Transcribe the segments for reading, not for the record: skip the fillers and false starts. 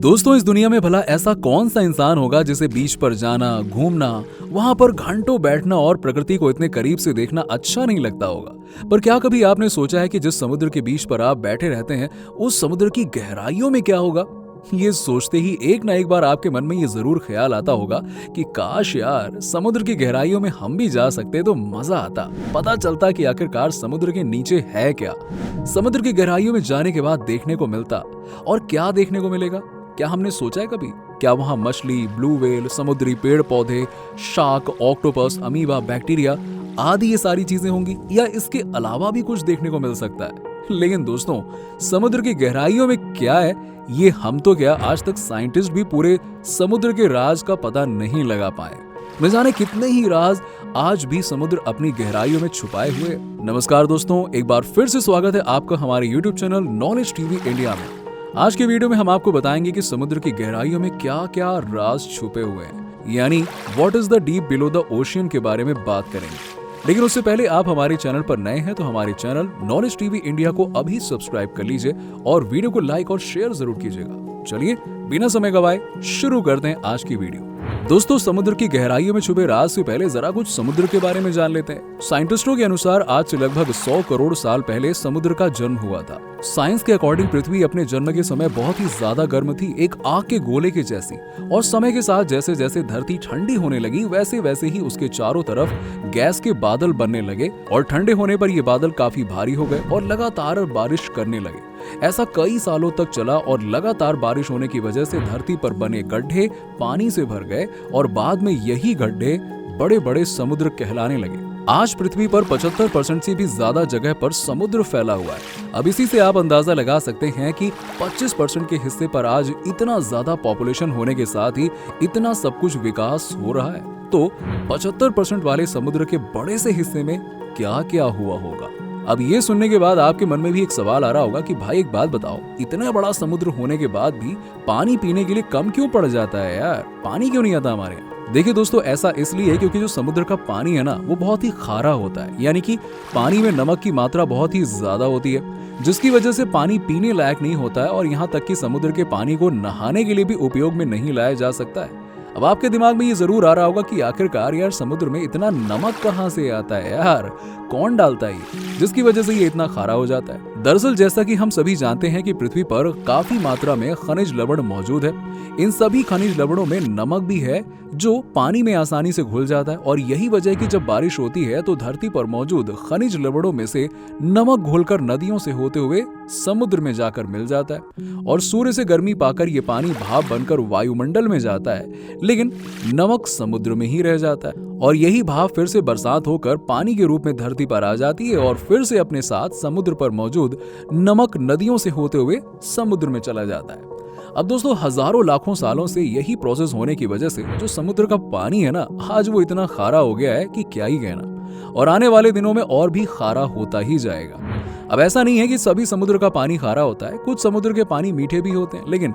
दोस्तों, इस दुनिया में भला ऐसा कौन सा इंसान होगा जिसे बीच पर जाना, घूमना, वहां पर घंटों बैठना और प्रकृति को इतने करीब से देखना अच्छा नहीं लगता होगा। पर क्या कभी आपने सोचा है कि जिस समुद्र के बीच पर आप बैठे रहते हैं, उस समुद्र की गहराइयों में क्या होगा? ये सोचते ही एक ना एक बार आपके मन में ये जरूर ख्याल आता होगा कि काश यार समुद्र की गहराइयों में हम भी जा सकते तो मजा आता, पता चलता कि आखिरकार समुद्र के नीचे है क्या। समुद्र की गहराइयों में जाने के बाद देखने को मिलता, और क्या देखने को मिलेगा? क्या हमने सोचा है कभी? क्या वहां मछली, ब्लू व्हेल, समुद्री पेड़ पौधे, शार्क, ऑक्टोपस, अमीबा, बैक्टीरिया आदि ये सारी चीजें होंगी, या इसके अलावा भी कुछ देखने को मिल सकता है? लेकिन दोस्तों, समुद्र की गहराइयों में क्या है, ये हम तो क्या, आज तक साइंटिस्ट भी पूरे समुद्र के राज का पता नहीं लगा पाए। न जाने कितने ही राज आज भी समुद्र अपनी गहराइयों में छुपाए हुए। नमस्कार दोस्तों, एक बार फिर से स्वागत है आपका हमारे YouTube channel knowledge TV India में। आज के वीडियो में हम आपको बताएंगे कि समुद्र की गहराइयों में क्या क्या राज छुपे हुए हैं, यानी what is the deep below the ocean के बारे में बात करेंगे। लेकिन उससे पहले आप हमारे चैनल पर नए हैं तो हमारे चैनल नॉलेज टीवी इंडिया को अभी सब्सक्राइब कर लीजिए और वीडियो को लाइक और शेयर जरूर कीजिएगा। चलिए बिना समय गवाए शुरू करते हैं आज की वीडियो। दोस्तों, समुद्र की गहराइयों में छुपे राज से पहले जरा कुछ समुद्र के बारे में जान लेते हैं। साइंटिस्टों के अनुसार आज से लगभग 100 करोड़ साल पहले समुद्र का जन्म हुआ था। साइंस के अकॉर्डिंग पृथ्वी अपने जन्म के समय बहुत ही ज्यादा गर्म थी, एक आग के गोले के जैसी, और समय के साथ जैसे जैसे धरती ठंडी होने लगी वैसे वैसे ही उसके चारों तरफ गैस के बादल बनने लगे, और ठंडे होने पर ये बादल काफी भारी हो गए और लगातार बारिश करने लगे। ऐसा कई सालों तक चला और लगातार बारिश होने की वजह से धरती पर बने गड्ढे पानी से भर गए और बाद में यही गड्ढे बड़े बड़े समुद्र कहलाने लगे। आज पृथ्वी पर 75% से भी ज्यादा जगह पर समुद्र फैला हुआ है। अब इसी से आप अंदाजा लगा सकते हैं कि 25% के हिस्से पर आज इतना ज्यादा पॉपुलेशन होने के साथ ही इतना सब कुछ विकास हो रहा है, तो 75% वाले समुद्र के बड़े से हिस्से में क्या क्या हुआ होगा? अब ये सुनने के बाद आपके मन में भी एक सवाल आ रहा होगा कि भाई एक बात बताओ, इतना बड़ा समुद्र होने के बाद भी पानी पीने के लिए कम क्यों पड़ जाता है यार? पानी क्यों नहीं आता हमारे यहाँ? देखिए दोस्तों, ऐसा इसलिए है क्योंकि जो समुद्र का पानी है ना, वो बहुत ही खारा होता है, यानी कि पानी में नमक की मात्रा बहुत ही ज्यादा होती है, जिसकी वजह से पानी पीने लायक नहीं होता है, और यहाँ तक कि समुद्र के पानी को नहाने के लिए भी उपयोग में नहीं लाया जा सकता है। अब आपके दिमाग में ये जरूर आ रहा होगा कि आखिरकार यार समुद्र में इतना नमक कहाँ से आता है यार, कौन डालता है ये, जिसकी वजह से ये इतना खारा हो जाता है? दरअसल जैसा कि हम सभी जानते हैं कि पृथ्वी पर काफी मात्रा में खनिज लवण मौजूद है। इन सभी खनिज लवणों में नमक भी है जो पानी में आसानी से घुल जाता है, और यही वजह है कि जब बारिश होती है तो धरती पर मौजूद खनिज लवणों में से नमक घुलकर नदियों से होते हुए समुद्र में जाकर मिल जाता है, और सूर्य से गर्मी पाकर ये पानी भाप बनकर वायुमंडल में जाता है, लेकिन नमक समुद्र में ही रह जाता है, और यही भाप फिर से बरसात होकर पानी के रूप में धरती पर आ जाती है और फिर से अपने साथ समुद्र पर मौजूद नमक नदियों से होते हुए समुद्र में चला जाता है। अब दोस्तों, हजारों लाखों सालों से यही प्रोसेस होने की वजह से जो समुद्र का पानी है ना, आज वो इतना खारा हो गया है कि क्या ही कहना, और आने वाले दिनों में और भी खारा होता ही जाएगा। अब ऐसा नहीं है कि सभी समुद्र का पानी खारा होता है, कुछ समुद्र के पानी मीठे भी होते हैं, लेकिन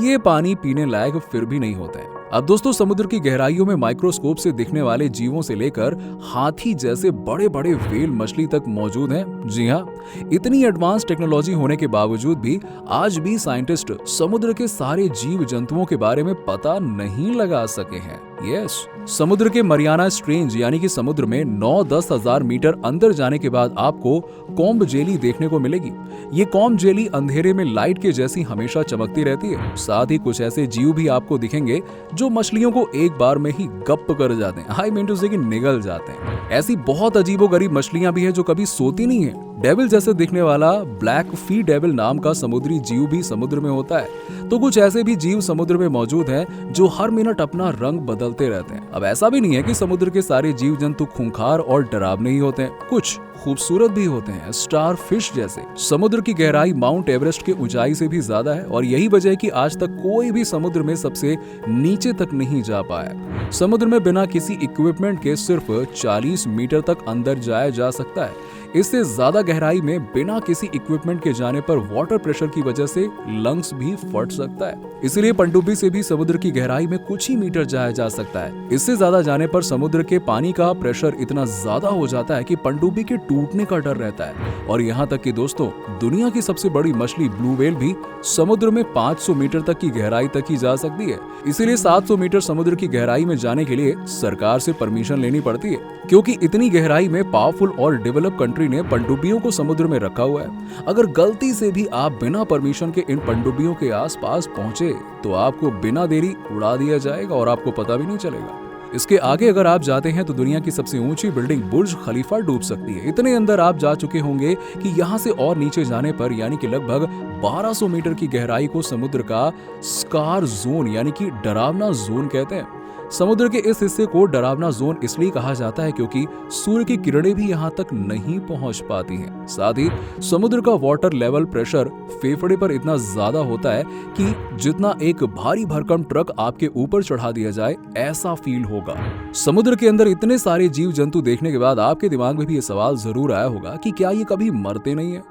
ये पानी पीने लायक फिर भी नहीं होते हैं। अब दोस्तों, समुद्र की गहराइयों में माइक्रोस्कोप से दिखने वाले जीवों से लेकर हाथी जैसे बड़े बड़े व्हेल मछली तक मौजूद हैं। जी हाँ, इतनी एडवांस टेक्नोलॉजी होने के बावजूद भी आज भी साइंटिस्ट समुद्र के सारे जीव जंतुओं के बारे में पता नहीं लगा सके हैं। यस, समुद्र के मरियाना स्ट्रेंज यानी कि समुद्र में 9-10 हजार मीटर अंदर जाने के बाद आपको कॉम्ब जेली देखने को मिलेगी। ये कॉम्ब जेली अंधेरे में लाइट के जैसी हमेशा चमकती रहती है। साथ ही कुछ ऐसे जीव भी आपको दिखेंगे जो मछलियों को एक बार में ही गप कर जाते हैं, आई मीन टू से कि निगल जाते हैं। ऐसी बहुत अजीबोगरीब मछलियां भी है जो कभी सोती नहीं है। डेविल जैसे दिखने वाला ब्लैक फी डेविल नाम का समुद्री जीव भी समुद्र में होता है। तो कुछ ऐसे भी जीव समुद्र में मौजूद हैं जो हर मिनट अपना रंग बदलते रहते हैं। अब ऐसा भी नहीं है कि समुद्र के सारे जीव जंतु खूंखार और डरावने ही होते हैं, कुछ खूबसूरत भी होते हैं, स्टार फिश जैसे। समुद्र की गहराई माउंट एवरेस्ट के ऊंचाई से भी ज्यादा है, और यही वजह है कि आज तक कोई भी समुद्र में सबसे नीचे तक नहीं जा पाया। समुद्र में बिना किसी इक्विपमेंट के सिर्फ 40 मीटर तक अंदर जाया जा सकता है। इससे ज्यादा गहराई में बिना किसी इक्विपमेंट के जाने पर वाटर प्रेशर की वजह से लंग्स भी फट सकता है। इसीलिए पनडुब्बी से भी समुद्र की गहराई में कुछ ही मीटर जाया जा सकता है। इससे ज्यादा जाने पर समुद्र के पानी का प्रेशर इतना ज्यादा हो जाता है कि पनडुब्बी के टूटने का डर रहता है। और यहाँ तक कि दोस्तों, दुनिया की सबसे बड़ी मछली ब्लू व्हेल भी समुद्र में 500 मीटर तक की गहराई तक ही जा सकती है। इसीलिए 700 मीटर समुद्र की गहराई में जाने के लिए सरकार से परमिशन लेनी पड़ती है, क्योंकि इतनी गहराई में पावरफुल और डेवलप कंट्री ने पनडुब्बियों को समुद्र में रखा हुआ है। अगर गलती से भी आप बिना परमिशन के इन पनडुब्बियों के आसपास पहुंचे तो आपको बिना देरी उड़ा दिया जाएगा और आपको पता भी नहीं चलेगा। इसके आगे अगर आप जाते हैं तो दुनिया की सबसे ऊंची बिल्डिंग बुर्ज खलीफा डूब सकती है। इतने अंदर आप जा चुके होंगे कि यहाँ से और नीचे जाने पर यानी कि लगभग 1200 मीटर की गहराई को समुद्र का स्कार जोन यानी कि डरावना जोन कहते हैं। समुद्र के इस हिस्से को डरावना जोन इसलिए कहा जाता है क्योंकि सूर्य की किरणें भी यहाँ तक नहीं पहुंच पाती हैं। साथ ही समुद्र का वाटर लेवल प्रेशर फेफड़े पर इतना ज्यादा होता है कि जितना एक भारी भरकम ट्रक आपके ऊपर चढ़ा दिया जाए ऐसा फील होगा। समुद्र के अंदर इतने सारे जीव जंतु देखने के बाद आपके दिमाग में भी ये सवाल जरूर आया होगा कि क्या ये कभी मरते नहीं है?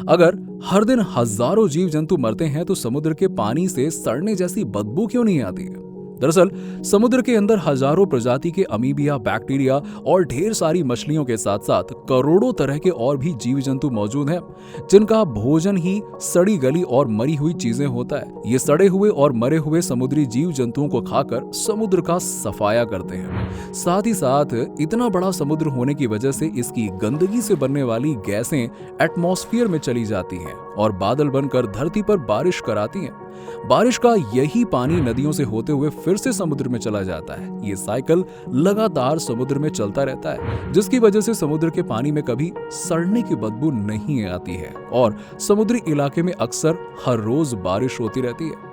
अगर हर दिन हजारों जीव जंतु मरते हैं तो समुद्र के पानी से सड़ने जैसी बदबू क्यों नहीं आती है? दरअसल समुद्र के अंदर हजारों प्रजाति के अमीबिया, बैक्टीरिया और ढेर सारी मछलियों के साथ साथ करोड़ों तरह के और भी जीव जंतु मौजूद हैं, जिनका भोजन ही सड़ी गली और मरी हुई चीजें होता है। ये सड़े हुए और मरे हुए समुद्री जीव जंतुओं को खाकर समुद्र का सफाया करते हैं। साथ ही साथ इतना बड़ा समुद्र होने की वजह से इसकी गंदगी से बनने वाली गैसें एटमॉस्फेयर में चली जाती हैं और बादल बनकर धरती पर बारिश कराती हैं। बारिश का यही पानी नदियों से होते हुए फिर से समुद्र में चला जाता है। ये साइकिल लगातार समुद्र में चलता रहता है, जिसकी वजह से समुद्र के पानी में कभी सड़ने की बदबू नहीं आती है और समुद्री इलाके में अक्सर हर रोज बारिश होती रहती है।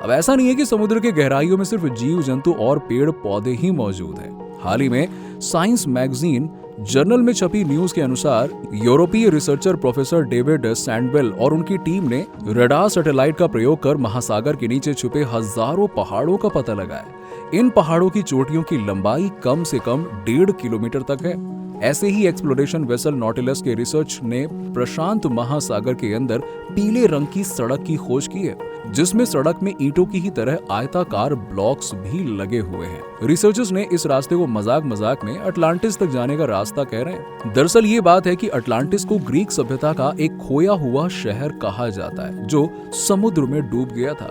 अब ऐसा नहीं है कि समुद्र के गहराइयों में सिर्फ जीव जंतु और पेड़ पौधे ही मौजूद हैं। हाल ही में साइंस मैगजीन जर्नल में छपी न्यूज के अनुसार यूरोपीय रिसर्चर प्रोफेसर डेविड सैंडवेल और उनकी टीम ने रडार सैटेलाइट का प्रयोग कर महासागर के नीचे छुपे हजारों पहाड़ों का पता लगाया। इन पहाड़ों की चोटियों की लंबाई कम से कम 1.5 किलोमीटर तक है। ऐसे ही एक्सप्लोरेशन वेसल नॉटिलस के रिसर्च ने प्रशांत महासागर के अंदर पीले रंग की सड़क की खोज की है, जिसमें सड़क में ईंटों की ही तरह आयताकार ब्लॉक्स भी लगे हुए हैं। रिसर्चर्स ने इस रास्ते को मजाक मजाक में अटलांटिस तक जाने का रास्ता कह रहे हैं। दरअसल ये बात है कि अटलांटिस को ग्रीक सभ्यता का एक खोया हुआ शहर कहा जाता है, जो समुद्र में डूब गया था।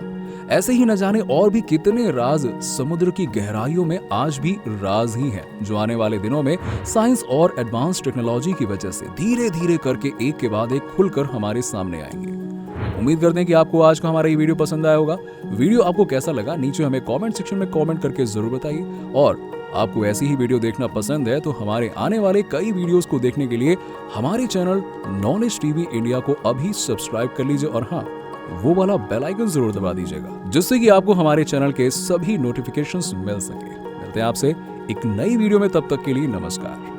ऐसे ही न जाने और भी कितने राज समुद्र की गहराइयों में आज भी राज ही हैं, जो आने वाले दिनों में साइंस और एडवांस टेक्नोलॉजी की वजह से धीरे धीरे करके एक के बाद एक खुलकर हमारे सामने आएंगे। उम्मीद करते हैं कि आपको आज का हमारा ये वीडियो पसंद आया होगा। वीडियो आपको कैसा लगा नीचे हमें कमेंट सेक्शन में कमेंट करके जरूर बताइए। और आपको ऐसी ही वीडियो देखना पसंद है तो हमारे आने वाले कई वीडियोस को देखने के लिए हमारे चैनल नॉलेज टीवी इंडिया को अभी सब्सक्राइब कर लीजिए और हाँ, वो वाला बेल आइकन जरूर दबा दीजिएगा, जिससे कि आपको हमारे चैनल के सभी नोटिफिकेशंस मिल सके। मिलते हैं आपसे एक नई वीडियो में, तब तक के लिए नमस्कार।